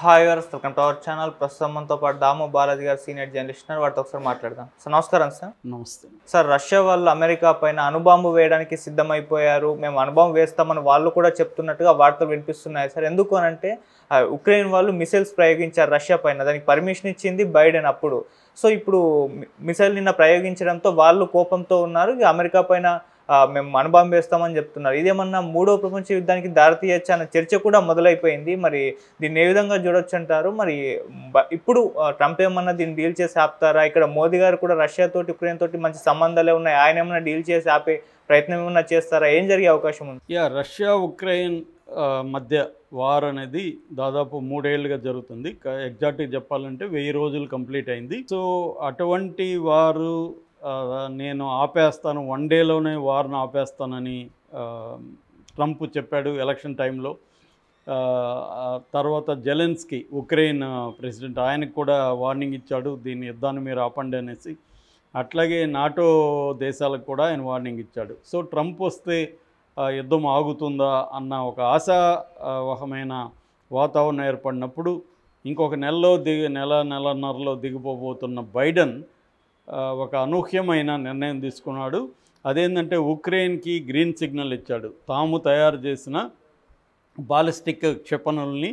Hi గారు, welcome to our channel. ప్రస్తుతం మనతో పాటు దాము బాలాజీ గారు, సీనియర్ జర్నలిస్ట్ ఉన్నారు. వాటితో ఒకసారి మాట్లాడదాం. సార్ నమస్కారం. సార్ నమస్తే సార్, రష్యా వాళ్ళు అమెరికా పైన అణుబాంబు వేయడానికి సిద్ధమైపోయారు, మేము అణుబాంబు వేస్తామని వాళ్ళు కూడా చెప్తున్నట్టుగా వార్తలు వినిపిస్తున్నాయి. సార్ ఎందుకు అనంటే ఉక్రెయిన్ వాళ్ళు మిసైల్స్ ప్రయోగించారు రష్యా పైన, దానికి పర్మిషన్ ఇచ్చింది బైడెన్ అప్పుడు. సో ఇప్పుడు మిసైల్ నిన్న ప్రయోగించడంతో వాళ్ళు కోపంతో ఉన్నారు, అమెరికా పైన మేము అణుబాంబు వేస్తామని చెప్తున్నారు. ఇదేమన్నా మూడో ప్రపంచ యుద్ధానికి దారితీయచ్చు అన్న చర్చ కూడా మొదలైపోయింది. మరి దీన్ని ఏ విధంగా చూడొచ్చు అంటారు? మరి ఇప్పుడు ట్రంప్ ఏమన్నా దీన్ని డీల్ చేసి ఆపుతారా? ఇక్కడ మోదీ గారు కూడా రష్యా తోటి ఉక్రెయిన్ తోటి మంచి సంబంధాలే ఉన్నాయి, ఆయన ఏమన్నా డీల్ చేసి ఆపే ప్రయత్నం ఏమన్నా చేస్తారా? ఏం జరిగే అవకాశం ఉంది? రష్యా ఉక్రెయిన్ మధ్య వార్ అనేది దాదాపు 3 ఏళ్ళుగా జరుగుతుంది. ఎగ్జాక్ట్గా చెప్పాలంటే 1000 రోజులు కంప్లీట్ అయింది. సో అటువంటి వారు నేను ఆపేస్తాను, 1 డేలోనే వార్ను ఆపేస్తానని ట్రంప్ చెప్పాడు ఎలక్షన్ టైంలో. తర్వాత జెలెన్స్కీ ఉక్రెయిన్ ప్రెసిడెంట్, ఆయనకు కూడా వార్నింగ్ ఇచ్చాడు, దీని యుద్ధాన్ని మీరు ఆపండి అనేసి. అట్లాగే నాటో దేశాలకు కూడా ఆయన వార్నింగ్ ఇచ్చాడు. సో ట్రంప్ వస్తే యుద్ధం ఆగుతుందా అన్న ఒక ఆశావహమైన వాతావరణం ఏర్పడినప్పుడు ఇంకొక నెలన్నరలో దిగిపోబోతున్న బైడెన్ ఒక అనూహ్యమైన నిర్ణయం తీసుకున్నాడు. అదేంటంటే ఉక్రెయిన్కి గ్రీన్ సిగ్నల్ ఇచ్చాడు. తాము తయారు చేసిన బాలిస్టిక్ క్షిపణుల్ని,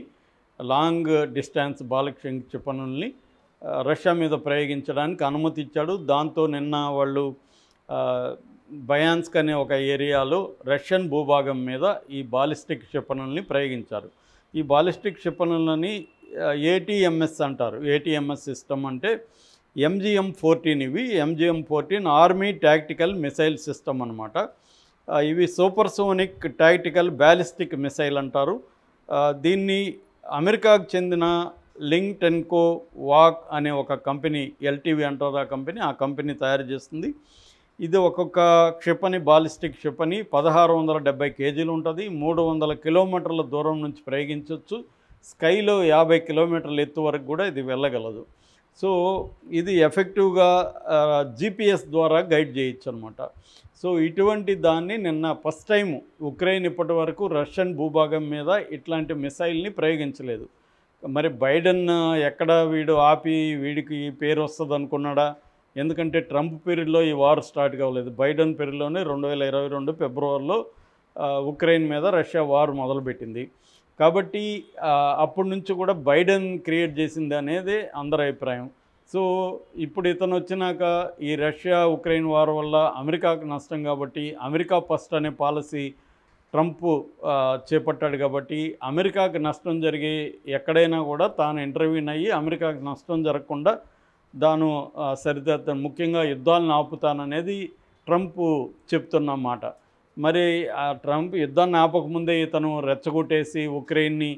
లాంగ్ డిస్టెన్స్ బాలిస్టిక్ క్షిపణుల్ని రష్యా మీద ప్రయోగించడానికి అనుమతి ఇచ్చాడు. దాంతో నిన్న వాళ్ళు బయాన్స్క్ అనే ఒక ఏరియాలో రష్యన్ భూభాగం మీద ఈ బాలిస్టిక్ క్షిపణుల్ని ప్రయోగించారు. ఈ బాలిస్టిక్ క్షిపణులని ఏటీఎంఎస్ అంటారు. ఏటీఎంఎస్ సిస్టమ్ అంటే MGM-14. ఇవి MGM-14 army tactical missile system అనమాట. ఇవి సూపర్సోనిక్ టాక్టికల్ బ్యాలిస్టిక్ మిసైల్ అంటారు. దీన్ని అమెరికాకు చెందిన లింగ్టెన్కో వాక్ అనే ఒక కంపెనీ, LTV అంటారు ఆ కంపెనీ తయారు చేస్తుంది. ఇది ఒక్కొక్క క్షిపణి, బాలిస్టిక్ క్షిపణి 1670 కేజీలు ఉంటుంది. 300 కిలోమీటర్ల దూరం నుంచి ప్రయోగించవచ్చు. స్కైలో 50 కిలోమీటర్ల ఎత్తు వరకు కూడా ఇది వెళ్ళగలదు. సో ఇది ఎఫెక్టివ్గా GPS ద్వారా గైడ్ చేయొచ్చు అనమాట. సో ఇటువంటి దాన్ని నిన్న ఫస్ట్ టైం ఉక్రెయిన్ ఇప్పటి వరకు రష్యన్ భూభాగం మీద ఇట్లాంటి మిసైల్ని ప్రయోగించలేదు. మరి బైడెన్ ఎక్కడ వీడు ఆపి వీడికి పేరు వస్తుంది అనుకున్నాడా? ఎందుకంటే ట్రంప్ పీరియడ్లో ఈ వార్ స్టార్ట్ కావలేదు. బైడెన్ పీరియడ్లోనే 2022 ఫిబ్రవరిలో ఉక్రెయిన్ మీద రష్యా వార్ మొదలుపెట్టింది. కాబట్టి అప్పటి నుంచి కూడా బైడెన్ క్రియేట్ చేసింది అనేది అందరి అభిప్రాయం. సో ఇప్పుడు ఇతను వచ్చినాక ఈ రష్యా ఉక్రెయిన్ వార్ వల్ల అమెరికాకు నష్టం కాబట్టి అమెరికా ఫస్ట్ అనే పాలసీ ట్రంప్ చేపట్టాడు. కాబట్టి అమెరికాకు నష్టం జరిగి ఎక్కడైనా కూడా తాను ఇంటర్వ్యూన్ అయ్యి అమెరికాకు నష్టం జరగకుండా దాను సరిదిద్దాను, ముఖ్యంగా యుద్ధాలను ఆపుతాననేది ట్రంప్ చెప్తున్న మాట. మరి ఆ ట్రంప్ యుద్ధాన్ని ఆపకముందే ఇతను రెచ్చగొట్టేసి ఉక్రెయిన్ని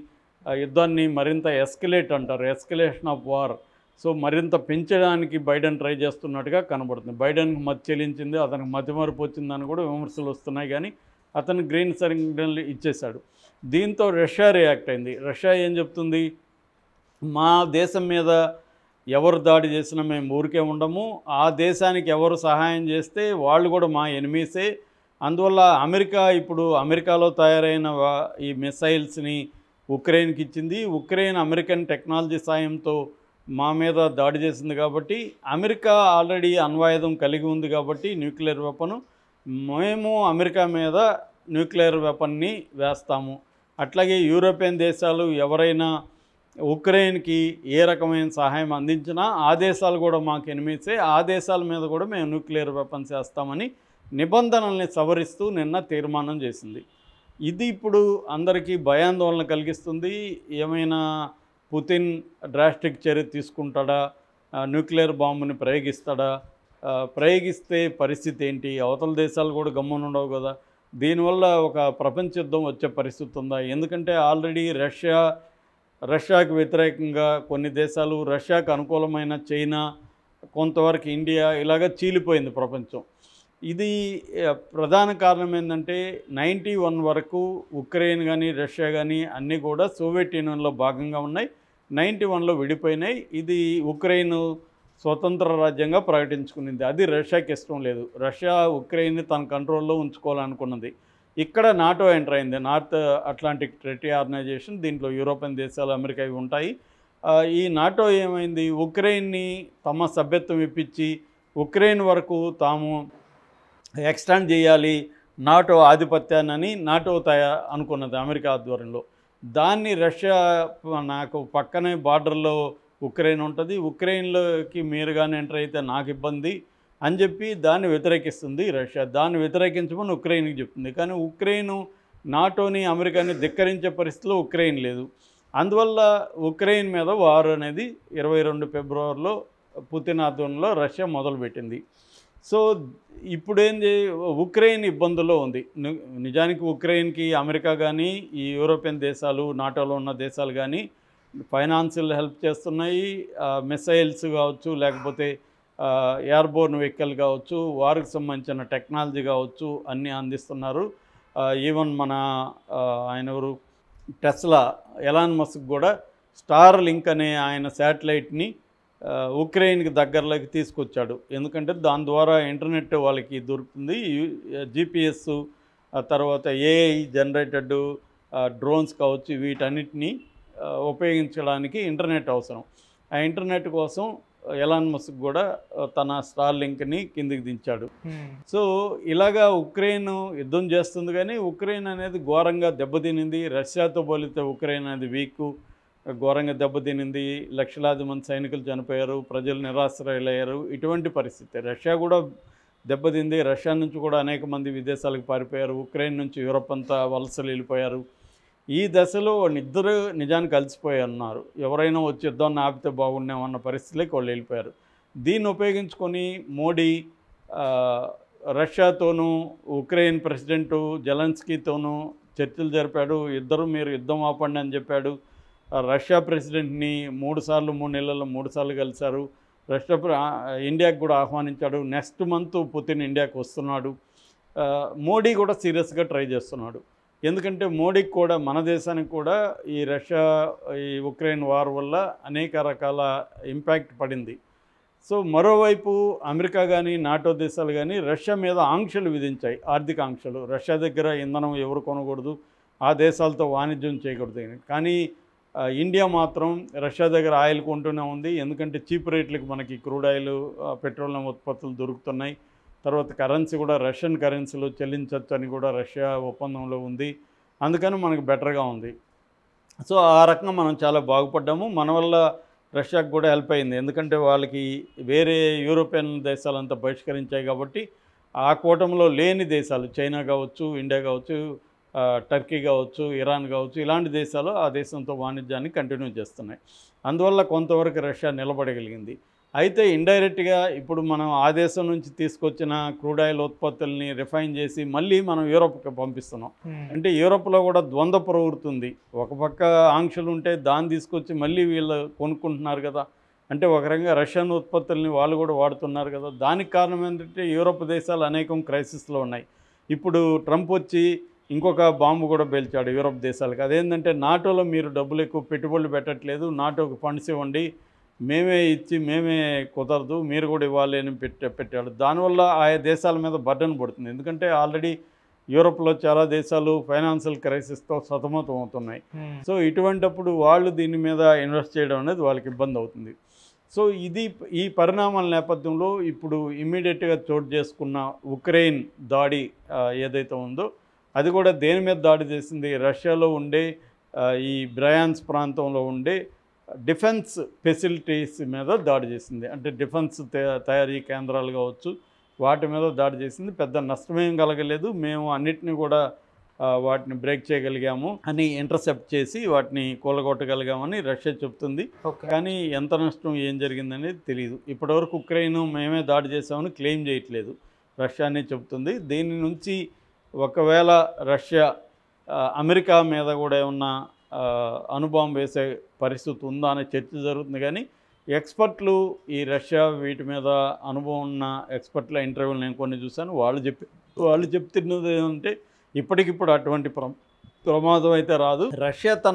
యుద్ధాన్ని మరింత ఎస్కలేషన్ ఆఫ్ వార్, సో మరింత పెంచడానికి బైడెన్ ట్రై చేస్తున్నట్టుగా కనబడుతుంది. బైడెన్కి మతి చెల్లించింది, అతనికి మతిమరుపు వచ్చిందని కూడా విమర్శలు వస్తున్నాయి. కానీ అతను గ్రీన్ సిగ్నల్ ఇచ్చేశాడు. దీంతో రష్యా రియాక్ట్ అయింది. రష్యా ఏం చెప్తుంది? మా దేశం మీద ఎవరు దాడి చేసినా మేము ఊరికే ఉండము, ఆ దేశానికి ఎవరు సహాయం చేస్తే వాళ్ళు కూడా మా ఎనిమీసే. అందువల్ల ఇప్పుడు అమెరికాలో తయారైన ఈ మిసైల్స్ని ఉక్రెయిన్కి ఇచ్చింది. ఉక్రెయిన్ అమెరికన్ టెక్నాలజీ సాయంతో మా మీద దాడి చేసింది కాబట్టి అమెరికా ఆల్రెడీ అణ్వాయుధం కలిగి ఉంది కాబట్టి న్యూక్లియర్ వెపన్, మేము అమెరికా మీద న్యూక్లియర్ వెపన్ని వేస్తాము. అట్లాగే యూరోపియన్ దేశాలు ఎవరైనా ఉక్రెయిన్కి ఏ రకమైన సహాయం అందించినా ఆ దేశాలు కూడా మాకు ఎనిమిసే, ఆ దేశాల మీద కూడా మేము న్యూక్లియర్ వెపన్స్ వేస్తామని నిబంధనల్ని సవరిస్తూ నిన్న తీర్మానం చేసింది. ఇది ఇప్పుడు అందరికీ భయాందోళన కలిగిస్తుంది. ఏమైనా పుతిన్ డ్రాస్టిక్ చర్య తీసుకుంటాడా? న్యూక్లియర్ బాంబుని ప్రయోగిస్తాడా? ప్రయోగిస్తే పరిస్థితి ఏంటి? అవతల దేశాలు కూడా గమ్మునుండవు కదా. దీనివల్ల ఒక ప్రపంచ యుద్ధం వచ్చే పరిస్థితి ఉందా? ఎందుకంటే ఆల్రెడీ రష్యాకు వ్యతిరేకంగా కొన్ని దేశాలు, రష్యాకు అనుకూలమైన చైనా, కొంతవరకు ఇండియా, ఇలాగ చీలిపోయింది ప్రపంచం. ఇది ప్రధాన కారణం ఏంటంటే 91 వరకు ఉక్రెయిన్ కానీ రష్యా కానీ అన్నీ కూడా సోవియట్ యూనియన్లో భాగంగా ఉన్నాయి. 91లో విడిపోయినాయి. ఇది ఉక్రెయిన్ స్వతంత్ర రాజ్యంగా ప్రకటించుకునింది. అది రష్యాకి ఇష్టం లేదు. రష్యా ఉక్రెయిన్ని తన కంట్రోల్లో ఉంచుకోవాలనుకున్నది. ఇక్కడ నాటో ఎంటర్ అయింది, నార్త్ అట్లాంటిక్ ట్రీటీ ఆర్గనైజేషన్. దీంట్లో యూరోపియన్ దేశాలు, అమెరికా ఇవి ఉంటాయి. ఈ నాటో ఏమైంది, ఉక్రెయిన్ని తమ సభ్యత్వం ఇప్పించి ఉక్రెయిన్ వరకు తాము ఎక్స్టెండ్ చేయాలి నాటో ఆధిపత్యాన్ని నాటో అనుకున్నది అమెరికా ఆధ్వర్యంలో. దాన్ని రష్యా, నాకు పక్కనే బార్డర్లో ఉక్రెయిన్ ఉంటుంది, ఉక్రెయిన్లోకి మీరు కానీ ఎంటర్ అయితే నాకు ఇబ్బంది అని చెప్పి దాన్ని వ్యతిరేకిస్తుంది రష్యా. దాన్ని వ్యతిరేకించమని ఉక్రెయిన్కి చెప్తుంది. కానీ ఉక్రెయిన్ నాటోని, అమెరికాని ధిక్కరించే పరిస్థితిలో ఉక్రెయిన్ లేదు. అందువల్ల ఉక్రెయిన్ మీద వారు అనేది 22 ఫిబ్రవరిలో పుతిన్ ఆధ్వర్యంలో రష్యా మొదలుపెట్టింది. సో ఇప్పుడేంది, ఉక్రెయిన్ ఇబ్బందుల్లో ఉంది. నిజానికి ఉక్రెయిన్కి అమెరికా కానీ, ఈ యూరోపియన్ దేశాలు, నాటోలో ఉన్న దేశాలు కానీ ఫైనాన్షియల్ హెల్ప్ చేస్తున్నాయి. మిసైల్స్ కావచ్చు, లేకపోతే ఎయిర్బోర్న్ వెహికల్ కావచ్చు, వారికి సంబంధించిన టెక్నాలజీ కావచ్చు, అన్నీ అందిస్తున్నారు. ఈవెన్ మన ఆయన ఎవరు, టెస్లా ఎలాన్ మస్క్ కూడా స్టార్ లింక్ అనే ఆయన శాటిలైట్ని ఉక్రెయిన్కి దగ్గరలోకి తీసుకొచ్చాడు. ఎందుకంటే దాని ద్వారా ఇంటర్నెట్ వాళ్ళకి దొరుకుతుంది. GPS, తర్వాత AI జనరేటెడ్ డ్రోన్స్ కావచ్చు, వీటన్నిటిని ఉపయోగించడానికి ఇంటర్నెట్ అవసరం. ఆ ఇంటర్నెట్ కోసం ఎలాన్ మస్క్ కూడా తన స్టార్ లింక్ని కిందికి దించాడు. సో ఇలాగా ఉక్రెయిన్ యుద్ధం చేస్తుంది, కానీ ఉక్రెయిన్ అనేది ఘోరంగా దెబ్బతినింది. రష్యాతో పోలితే ఉక్రెయిన్ అనేది వీక్, ఘోరంగా దెబ్బతినింది. లక్షలాది మంది సైనికులు చనిపోయారు, ప్రజలు నిరాశ్రయులయ్యారు. ఇటువంటి పరిస్థితి రష్యా కూడా దెబ్బతింది. రష్యా నుంచి కూడా అనేక మంది విదేశాలకు పారిపోయారు. ఉక్రెయిన్ నుంచి యూరప్ అంతా వలసలు వెళ్ళిపోయారు. ఈ దశలో వాళ్ళిద్దరూ నిజానికి కలిసిపోయారు. ఎవరైనా వచ్చి యుద్ధాన్ని ఆపితే బాగుండేమన్న పరిస్థితిలోకి వాళ్ళు వెళ్ళిపోయారు. దీన్ని ఉపయోగించుకొని మోడీ రష్యాతోనూ ఉక్రెయిన్ ప్రెసిడెంటు జెలెన్స్కీతోనూ చర్చలు జరిపాడు. ఇద్దరు మీరు యుద్ధం ఆపండి అని చెప్పాడు. రష్యా ప్రెసిడెంట్ని 3 సార్లు 3 నెలల్లో 3 సార్లు కలిశారు. ఇండియాకు కూడా ఆహ్వానించాడు. నెక్స్ట్ మంత్ పుతిన్ ఇండియాకు వస్తున్నాడు. మోడీ కూడా సీరియస్గా ట్రై చేస్తున్నాడు. ఎందుకంటే మోడీకి కూడా, మన దేశానికి కూడా ఈ రష్యా, ఈ ఉక్రెయిన్ వార్ వల్ల అనేక రకాల ఇంపాక్ట్ పడింది. సో మరోవైపు అమెరికా కానీ, నాటో దేశాలు కానీ రష్యా మీద ఆంక్షలు విధించాయి, ఆర్థిక ఆంక్షలు. రష్యా దగ్గర ఇంధనం ఎవరు కొనకూడదు, ఆ దేశాలతో వాణిజ్యం చేయకూడదు. కానీ ఇండియా మాత్రం రష్యా దగ్గర ఆయిల్ కొంటూనే ఉంది. ఎందుకంటే చీప్ రేట్లకు మనకి క్రూడ్ ఆయిల్, పెట్రోలియం ఉత్పత్తులు దొరుకుతున్నాయి. తర్వాత కరెన్సీ కూడా రష్యన్ కరెన్సీలో చెల్లించవచ్చు అని కూడా రష్యా ఒప్పందంలో ఉంది. అందుకని మనకు బెటర్గా ఉంది. సో ఆ రకంగా మనం చాలా బాగుపడ్డాము. మన వల్ల రష్యాకు కూడా హెల్ప్ అయింది. ఎందుకంటే వాళ్ళకి వేరే యూరోపియన్ దేశాలంతా బహిష్కరించాయి కాబట్టి ఆ కూటమిలో లేని దేశాలు, చైనా కావచ్చు, ఇండియా కావచ్చు, టర్కీ కావచ్చు, ఇరాన్ కావచ్చు, ఇలాంటి దేశాలు ఆ దేశంతో వాణిజ్యాన్ని కంటిన్యూ చేస్తున్నాయి. అందువల్ల కొంతవరకు రష్యా నిలబడగలిగింది. అయితే ఇండైరెక్ట్గా ఇప్పుడు మనం ఆ దేశం నుంచి తీసుకొచ్చిన క్రూడ్ ఆయిల్ ఉత్పత్తుల్ని రిఫైన్ చేసి మళ్ళీ మనం యూరోప్కి పంపిస్తున్నాం. అంటే యూరోప్లో కూడా ద్వంద్వ ప్రవృత్తుంది. ఒక పక్క ఆంక్షలు ఉంటే దాన్ని తీసుకొచ్చి మళ్ళీ వీళ్ళు కొనుక్కుంటున్నారు కదా. అంటే ఒక రకంగా రష్యన్ ఉత్పత్తుల్ని వాళ్ళు కూడా వాడుతున్నారు కదా. దానికి కారణం ఏంటంటే యూరోప్ దేశాలు అనేకం క్రైసిస్లో ఉన్నాయి. ఇప్పుడు ట్రంప్ వచ్చి ఇంకొక బాంబు కూడా పేల్చాడు యూరోప్ దేశాలకు. అదేంటంటే నాటోలో మీరు డబ్బులు ఎక్కువ పెట్టుబడులు పెట్టట్లేదు, నాటోకి ఫండ్స్ ఇవ్వండి, మేమే ఇచ్చి మేమే కుదరదు, మీరు కూడా ఇవ్వాలి అని పెట్టాడు. దానివల్ల ఆయా దేశాల మీద బర్డన్ పడుతుంది. ఎందుకంటే ఆల్రెడీ యూరోప్లో చాలా దేశాలు ఫైనాన్షియల్ క్రైసిస్తో సతమతం అవుతున్నాయి. సో ఇటువంటప్పుడు వాళ్ళు దీని మీద ఇన్వెస్ట్ చేయడం అనేది వాళ్ళకి ఇబ్బంది అవుతుంది. సో ఈ పరిణామాల నేపథ్యంలో ఇప్పుడు ఇమ్మీడియట్గా చోటు చేసుకున్న ఉక్రెయిన్ దాడి ఏదైతే ఉందో అది కూడా దేని మీద దాడి చేసింది, రష్యాలో ఉండే ఈ బ్రయాన్స్ ప్రాంతంలో ఉండే డిఫెన్స్ ఫెసిలిటీస్ మీద దాడి చేసింది. అంటే డిఫెన్స్ తయారీ కేంద్రాలు కావచ్చు, వాటి మీద దాడి చేసింది. పెద్ద నష్టమేం కలగలేదు, మేము అన్నిటిని కూడా వాటిని బ్రేక్ చేయగలిగాము అని, ఇంటర్సెప్ట్ చేసి వాటిని కూలగొట్టగలిగామని రష్యా చెప్తుంది. కానీ ఎంత నష్టం ఏం జరిగిందనేది తెలియదు. ఇప్పటివరకు ఉక్రెయిన్ మేమే దాడి చేసామని క్లెయిమ్ చేయట్లేదు, రష్యానే చెప్తుంది. దీని నుంచి ఒకవేళ రష్యా అమెరికా మీద కూడా ఏమన్నా అణుబాంబు వేసే పరిస్థితి ఉందా అనే చర్చ జరుగుతుంది. కానీ ఎక్స్పర్ట్లు, ఈ రష్యా వీటి మీద అనుభవం ఉన్న ఎక్స్పర్ట్ల ఇంటర్వ్యూలు నేను కొన్ని చూశాను. వాళ్ళు చెప్తున్నది ఏంటంటే ఇప్పటికిప్పుడు అటువంటి ప్రమాదం అయితే రాదు. రష్యా తన